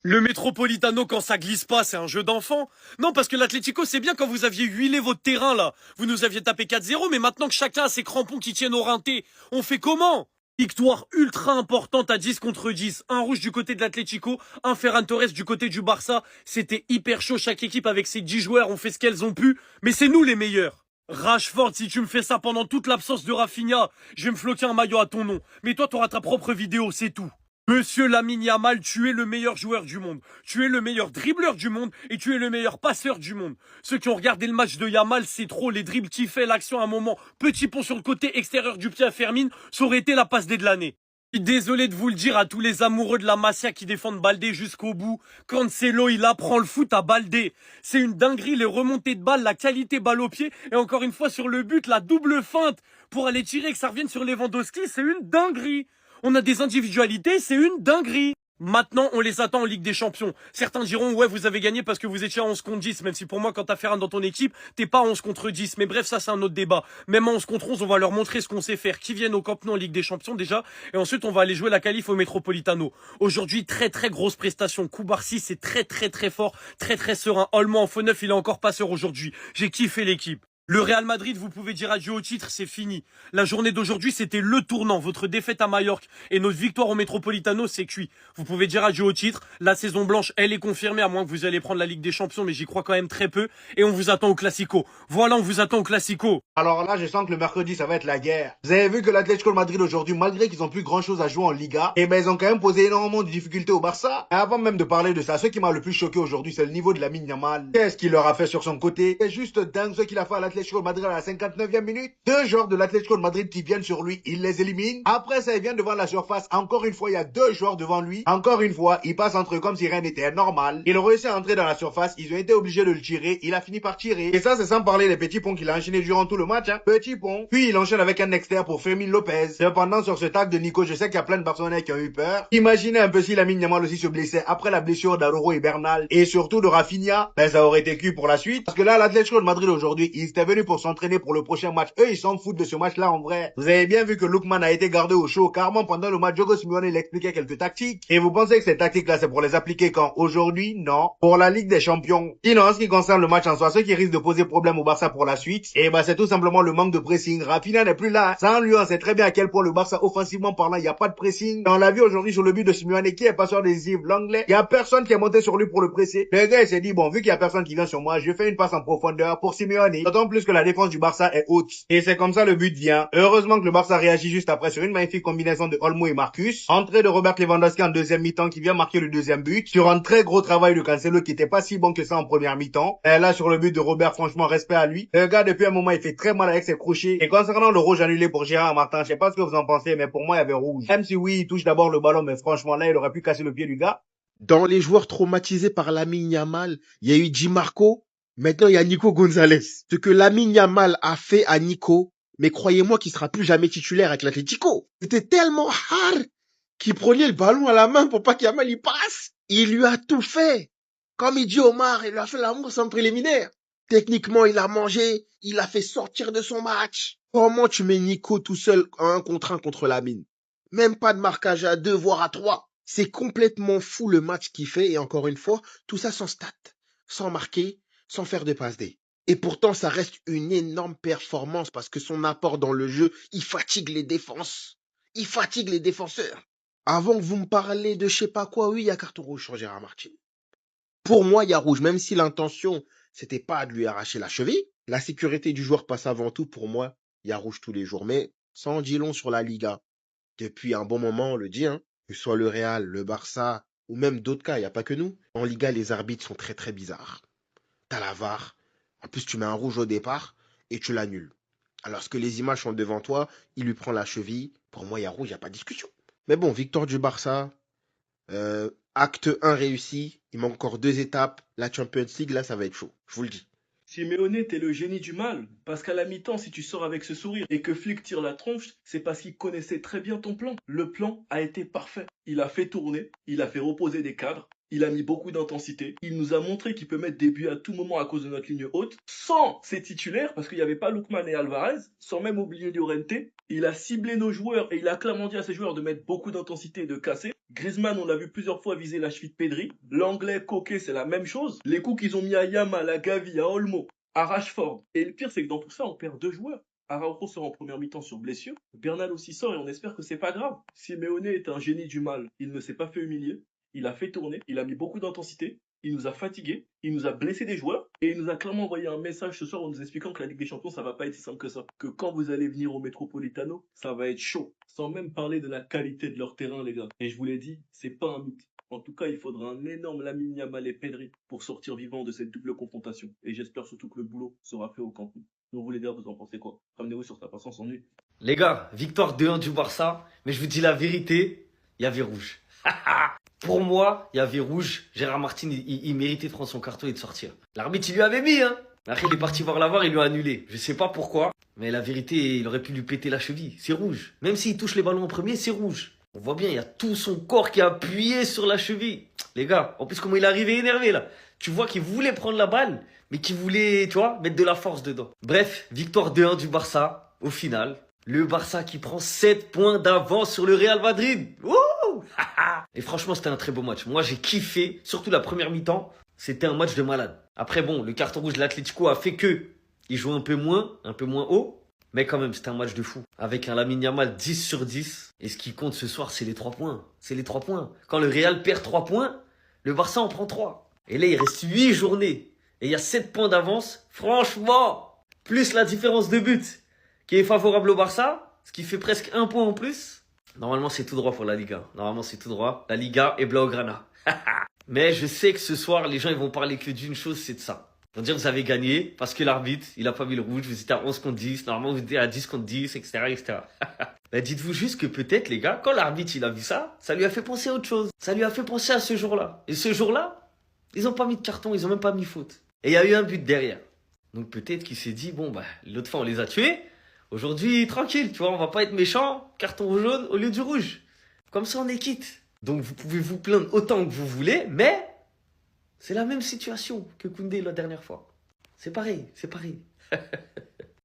Le Metropolitano, quand ça glisse pas, c'est un jeu d'enfant. Non, parce que l'Atlético, c'est bien quand vous aviez huilé votre terrain, là. Vous nous aviez tapé 4-0, mais maintenant que chacun a ses crampons qui tiennent au rinté, on fait comment? Victoire ultra importante à 10 contre 10. Un rouge du côté de l'Atlético, un Ferran Torres du côté du Barça. C'était hyper chaud, chaque équipe avec ses 10 joueurs ont fait ce qu'elles ont pu, mais c'est nous les meilleurs. Rashford, si tu me fais ça pendant toute l'absence de Rafinha, je vais me floquer un maillot à ton nom. Mais toi, t'auras ta propre vidéo, c'est tout. Monsieur Lamine Yamal, tu es le meilleur joueur du monde. Tu es le meilleur dribbleur du monde et tu es le meilleur passeur du monde. Ceux qui ont regardé le match de Yamal, c'est trop les dribbles qu'il fait, l'action à un moment, petit pont sur le côté extérieur du pied à Fermine, ça aurait été la passe D de l'année. Je suis désolé de vous le dire à tous les amoureux de la Masia qui défendent Baldé jusqu'au bout. Cancelo, il apprend le foot à Baldé. C'est une dinguerie, les remontées de balles, la qualité balle au pied. Et encore une fois, sur le but, la double feinte pour aller tirer et que ça revienne sur Lewandowski, c'est une dinguerie. On a des individualités, c'est une dinguerie. Maintenant, on les attend en Ligue des Champions. Certains diront, ouais, vous avez gagné parce que vous étiez à 11 contre 10, même si pour moi, quand t'as Ferran dans ton équipe, t'es pas à 11 contre 10. Mais bref, ça, c'est un autre débat. Même à 11 contre 11, on va leur montrer ce qu'on sait faire. Qui viennent au Camp Nou en Ligue des Champions, déjà. Et ensuite, on va aller jouer la qualif au Metropolitano. Aujourd'hui, très, très grosse prestation. Koubarsi, c'est très, très, très fort. Très, très serein. Olmo en faux neuf, il est encore passeur aujourd'hui. J'ai kiffé l'équipe. Le Real Madrid, vous pouvez dire adieu au titre, c'est fini. La journée d'aujourd'hui, c'était le tournant. Votre défaite à Majorque et notre victoire au Metropolitano, c'est cuit. Vous pouvez dire adieu au titre. La saison blanche, elle est confirmée, à moins que vous allez prendre la Ligue des Champions, mais j'y crois quand même très peu. Et on vous attend au Classico. Voilà, on vous attend au Classico. Alors là, je sens que le mercredi, ça va être la guerre. Vous avez vu que l'Atlético de Madrid aujourd'hui, malgré qu'ils ont plus grand chose à jouer en Liga, eh ben, ils ont quand même posé énormément de difficultés au Barça. Et avant même de parler de ça, ce qui m'a le plus choqué aujourd'hui, c'est le niveau de Lamine Yamal. Qu'est-ce qu'il leur a fait sur son côté? C'est juste dingue ce qu'il a fait à l'Atlético de Madrid à la 59e minute. Deux joueurs de l'Atlético de Madrid qui viennent sur lui, il les élimine. Après ça, il vient devant la surface. Encore une fois, il y a deux joueurs devant lui. Encore une fois, il passe entre eux comme si rien n'était normal. Il réussit à entrer dans la surface. Ils ont été obligés de le tirer. Il a fini par tirer. Et ça, c'est sans parler des petits ponts qu'il a enchaîné durant tout le match. Hein. Petit pont. Puis il enchaîne avec un externe pour Fermin Lopez. Cependant, sur ce tag de Nico, je sais qu'il y a plein de Barcelonais qui ont eu peur. Imaginez un peu si Lamine Yamal aussi se blessait après la blessure d'Araujo et Bernal. Et surtout de Rafinha. Ben, ça aurait été cuit pour la suite. Parce que là, l'Atlético de Madrid aujourd'hui, ils étaient venus pour s'entraîner pour le prochain match. Eux, ils s'en foutent de ce match-là en vrai. Vous avez bien vu que Lookman a été gardé au chaud. Carrément, pendant le match, Diogo Simeone, il expliquait quelques tactiques. Et vous pensez que ces tactiques-là, c'est pour les appliquer quand? Aujourd'hui, non. Pour la Ligue des Champions. Sinon, en ce qui concerne le match en soi, ce qui risque de poser problème au Barça pour la suite, et ben, c'est tout simplement le manque de pressing. Rafinha n'est plus là. Sans lui, on sait très bien à quel point le Barça, offensivement parlant, il n'y a pas de pressing. On l'a vu aujourd'hui sur le but de Simeone, qui est passeur décisif, l'anglais. Il n'y a personne qui est monté sur lui pour le presser. Le gars, il s'est dit, bon, vu qu'il n'y a personne qui vient sur moi, je fais une passe en profondeur pour Simeone. D'autant plus que la défense du Barça est haute. Et c'est comme ça le but vient. Heureusement que le Barça réagit juste après sur une magnifique combinaison de Olmo et Marcus. Entrée de Robert Lewandowski en deuxième mi-temps qui vient marquer le deuxième but. Sur un très gros travail de Cancelo qui était pas si bon que ça en première mi-temps. Et là, sur le but de Robert, franchement, respect à lui. Le gars, depuis un moment, il fait très mal avec ses crochets. Et concernant le rouge annulé pour Gérard Martin, je sais pas ce que vous en pensez, mais pour moi, il y avait rouge. Même si oui, il touche d'abord le ballon, mais franchement, là, il aurait pu casser le pied du gars. Dans les joueurs traumatisés par Lamine Yamal, il y a eu Di Marco. Maintenant, il y a Nico Gonzalez. Ce que Lamine Yamal a fait à Nico, mais croyez-moi qu'il sera plus jamais titulaire avec l'Atlético. C'était tellement hard qu'il prenait le ballon à la main pour pas qu'Yamal y passe. Il lui a tout fait. Comme il dit Omar, il lui a fait l'amour sans préliminaire. Techniquement, il a mangé, il a fait sortir de son match. Comment tu mets Nico tout seul en 1 contre Lamine? Même pas de marquage à 2, voire à 3. C'est complètement fou le match qu'il fait et encore une fois, tout ça sans stats, sans marquer, sans faire de passe D. Et pourtant, ça reste une énorme performance parce que son apport dans le jeu, il fatigue les défenses. Il fatigue les défenseurs. Avant que vous me parlez de je sais pas quoi, oui, il y a carton rouge sur Gérard Martin. Pour moi, il y a rouge, même si l'intention, c'était pas de lui arracher la cheville. La sécurité du joueur passe avant tout. Pour moi, il y a rouge tous les jours. Mais ça en dit long sur la Liga. Depuis un bon moment, on le dit, hein, que ce soit le Real, le Barça, ou même d'autres cas, il n'y a pas que nous. En Liga, les arbitres sont très très bizarres. T'as la VAR, en plus tu mets un rouge au départ et tu l'annules. Alors que les images sont devant toi, il lui prend la cheville, pour moi il y a rouge, il n'y a pas de discussion. Mais bon, victoire du Barça, acte 1 réussi, il manque encore 2 étapes, la Champions League, là ça va être chaud, je vous le dis. Simeone, t'es le génie du mal. Parce qu'à la mi-temps, si tu sors avec ce sourire et que Flick tire la tronche, c'est parce qu'il connaissait très bien ton plan. Le plan a été parfait. Il a fait tourner, il a fait reposer des cadres, Il a mis beaucoup d'intensité. Il nous a montré qu'il peut mettre des buts à tout moment à cause de notre ligne haute, sans ses titulaires, parce qu'il n'y avait pas Lookman et Alvarez, sans même oublier Llorente. Il a ciblé nos joueurs et il a clairement dit à ses joueurs de mettre beaucoup d'intensité et de casser. Griezmann, on l'a vu plusieurs fois viser la cheville de Pedri. L'anglais Coquet, c'est la même chose. Les coups qu'ils ont mis à Yamal, à Gavi, à Olmo, à Rashford. Et le pire, c'est que dans tout ça, on perd 2 joueurs. Araujo sort en première mi-temps sur blessure. Bernal aussi sort et on espère que c'est pas grave. Simeone est un génie du mal. Il ne s'est pas fait humilier. Il a fait tourner. Il a mis beaucoup d'intensité. Il nous a fatigués. Il nous a blessé des joueurs. Et il nous a clairement envoyé un message ce soir en nous expliquant que la Ligue des Champions, ça va pas être si simple que ça. Que quand vous allez venir au Metropolitano, ça va être chaud. Sans même parler de la qualité de leur terrain, les gars. Et je vous l'ai dit, c'est pas un mythe. En tout cas, il faudra un énorme Lamine Yamal et Pedri pour sortir vivant de cette double confrontation. Et j'espère surtout que le boulot sera fait au Camp Nou. Donc vous les gars, vous en pensez quoi? Ramenez-vous sur sa patience ennui. Les gars, victoire 2-1 du Barça, mais je vous dis la vérité, il y avait rouge. Pour moi, il y avait rouge. Gérard Martin, il méritait de prendre son carton et de sortir. L'arbitre, il lui avait mis, hein. Après, il est parti voir la VAR, il lui a annulé. Je sais pas pourquoi, mais la vérité, il aurait pu lui péter la cheville. C'est rouge. Même s'il touche les ballons en premier, c'est rouge. On voit bien, il y a tout son corps qui est appuyé sur la cheville. Les gars, en plus, comment il est arrivé énervé, là. Tu vois qu'il voulait prendre la balle, mais qu'il voulait, tu vois, mettre de la force dedans. Bref, victoire 2-1 du Barça, au final. Le Barça qui prend 7 points d'avance sur le Real Madrid. Wouh. Et franchement, c'était un très beau match. Moi, j'ai kiffé, surtout la première mi-temps. C'était un match de malade. Après, bon, le carton rouge de l'Atlético a fait que il joue un peu moins haut. Mais quand même, c'était un match de fou. Avec un Lamine Yamal 10 sur 10. Et ce qui compte ce soir, c'est les 3 points. C'est les 3 points. Quand le Real perd 3 points, le Barça en prend 3. Et là, il reste 8 journées. Et il y a 7 points d'avance. Franchement, plus la différence de but qui est favorable au Barça, ce qui fait presque 1 point en plus. Normalement, c'est tout droit pour la Liga. Normalement, c'est tout droit. La Liga est Blaugrana. Mais je sais que ce soir, les gens ils vont parler que d'une chose, c'est de ça. Ils vont dire vous avez gagné parce que l'arbitre, il a pas mis le rouge, vous étiez à 11 contre 10, normalement vous étiez à 10 contre 10, etc. etc. Ben, dites-vous juste que peut-être, les gars, quand l'arbitre il a vu ça, ça lui a fait penser à autre chose. Ça lui a fait penser à ce jour-là. Et ce jour-là, ils ont pas mis de carton, ils ont même pas mis faute. Et il y a eu un but derrière. Donc peut-être qu'il s'est dit, bon, bah, l'autre fois on les a tués. Aujourd'hui, tranquille, tu vois, on va pas être méchant, carton jaune au lieu du rouge. Comme ça, on est quitte. Donc, vous pouvez vous plaindre autant que vous voulez, mais c'est la même situation que Koundé la dernière fois. C'est pareil, c'est pareil.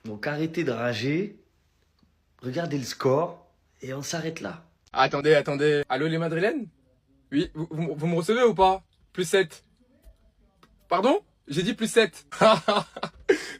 Donc, arrêtez de rager, regardez le score, et on s'arrête là. Attendez, attendez. Allô les Madrilènes? Oui, vous me recevez ou pas? Plus 7. Pardon? J'ai dit plus 7.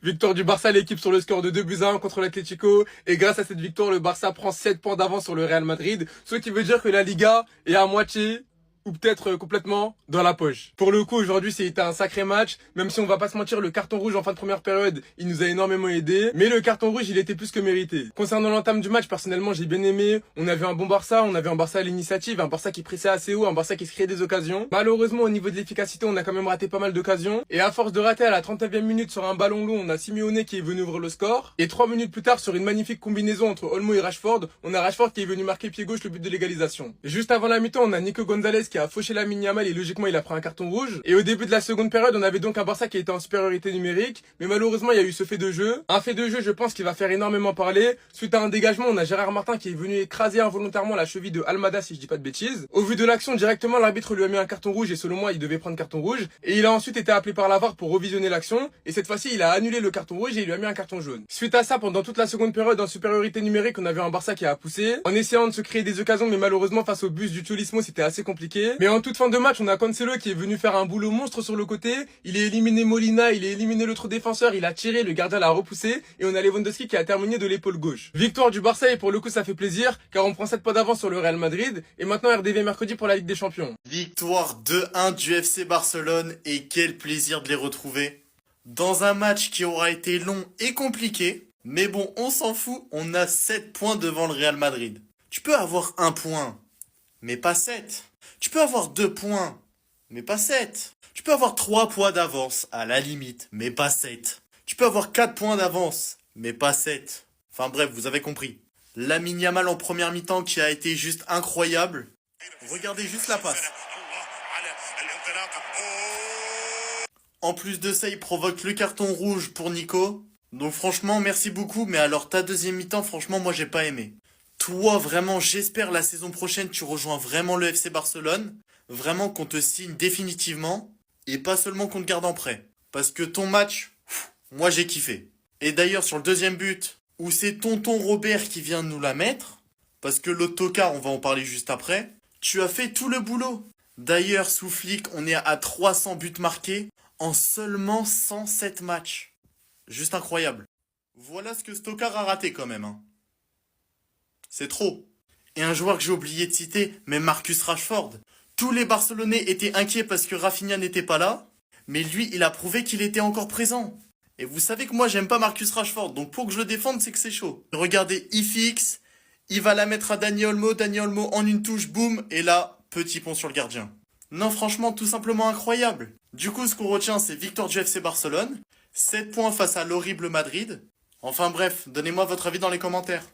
Victoire du Barça, l'équipe sur le score de 2-1 contre l'Atlético. Et grâce à cette victoire, le Barça prend 7 points d'avance sur le Real Madrid. Ce qui veut dire que la Liga est à moitié, ou peut-être complètement, dans la poche. Pour le coup, aujourd'hui, c'était un sacré match. Même si on va pas se mentir, le carton rouge en fin de première période, il nous a énormément aidé. Mais le carton rouge, il était plus que mérité. Concernant l'entame du match, personnellement, j'ai bien aimé. On avait un bon Barça, on avait un Barça à l'initiative, un Barça qui pressait assez haut, un Barça qui se créait des occasions. Malheureusement, au niveau de l'efficacité, on a quand même raté pas mal d'occasions. Et à force de rater à la 39e minute sur un ballon long, on a Simeone qui est venu ouvrir le score. Et 3 minutes plus tard, sur une magnifique combinaison entre Olmo et Rashford, on a Rashford qui est venu marquer pied gauche le but de l'égalisation. Et juste avant la mi-temps, on a Nico Gonzalez qui a fauché la Yamal et logiquement il a pris un carton rouge. Et au début de la seconde période, on avait donc un Barça qui était en supériorité numérique, mais malheureusement il y a eu ce fait de jeu. Un fait de jeu, je pense, qui va faire énormément parler. Suite à un dégagement, on a Gérard Martin qui est venu écraser involontairement la cheville de Almada, si je dis pas de bêtises. Au vu de l'action, directement l'arbitre lui a mis un carton rouge et selon moi il devait prendre carton rouge. Et il a ensuite été appelé par la VAR pour revisionner l'action. Et cette fois-ci il a annulé le carton rouge et il lui a mis un carton jaune. Suite à ça, pendant toute la seconde période en supériorité numérique, on avait un Barça qui a poussé en essayant de se créer des occasions, mais malheureusement face au bus du Cholismo c'était assez compliqué. Mais en toute fin de match, on a Cancelo qui est venu faire un boulot monstre sur le côté. Il a éliminé Molina, il a éliminé l'autre défenseur, il a tiré, le gardien l'a repoussé et on a Lewandowski qui a terminé de l'épaule gauche. Victoire du Barça et pour le coup ça fait plaisir car on prend 7 points d'avance sur le Real Madrid et maintenant RDV mercredi pour la Ligue des Champions. Victoire 2-1 du FC Barcelone et quel plaisir de les retrouver. Dans un match qui aura été long et compliqué, mais bon on s'en fout, on a 7 points devant le Real Madrid. Tu peux avoir 1 point, mais pas 7. Tu peux avoir 2 points, mais pas 7. Tu peux avoir 3 points d'avance, à la limite, mais pas 7. Tu peux avoir 4 points d'avance, mais pas 7. Enfin bref, vous avez compris. Lamine Yamal en première mi-temps qui a été juste incroyable. Regardez juste la passe. En plus de ça, il provoque le carton rouge pour Nico. Donc franchement, merci beaucoup, mais alors ta deuxième mi-temps, franchement, moi j'ai pas aimé. Toi, vraiment, j'espère la saison prochaine, tu rejoins vraiment le FC Barcelone. vraiment qu'on te signe définitivement et pas seulement qu'on te garde en prêt. Parce que ton match, moi j'ai kiffé. Et d'ailleurs sur le deuxième but, où c'est tonton Robert qui vient de nous la mettre, parce que l'autocar, on va en parler juste après, tu as fait tout le boulot. D'ailleurs, sous Flick, on est à 300 buts marqués en seulement 107 matchs. Juste incroyable. Voilà ce que Stockard a raté quand même. Hein. C'est trop. Et un joueur que j'ai oublié de citer, mais Marcus Rashford. Tous les Barcelonais étaient inquiets parce que Rafinha n'était pas là, mais lui, il a prouvé qu'il était encore présent. Et vous savez que moi, j'aime pas Marcus Rashford, donc pour que je le défende, c'est que c'est chaud. Regardez, il fixe, il va la mettre à Dani Olmo en une touche, boum, et là, petit pont sur le gardien. Non, franchement, tout simplement incroyable. Du coup, ce qu'on retient, c'est victoire du FC Barcelone, 7 points face à l'horrible Madrid. Enfin bref, donnez-moi votre avis dans les commentaires.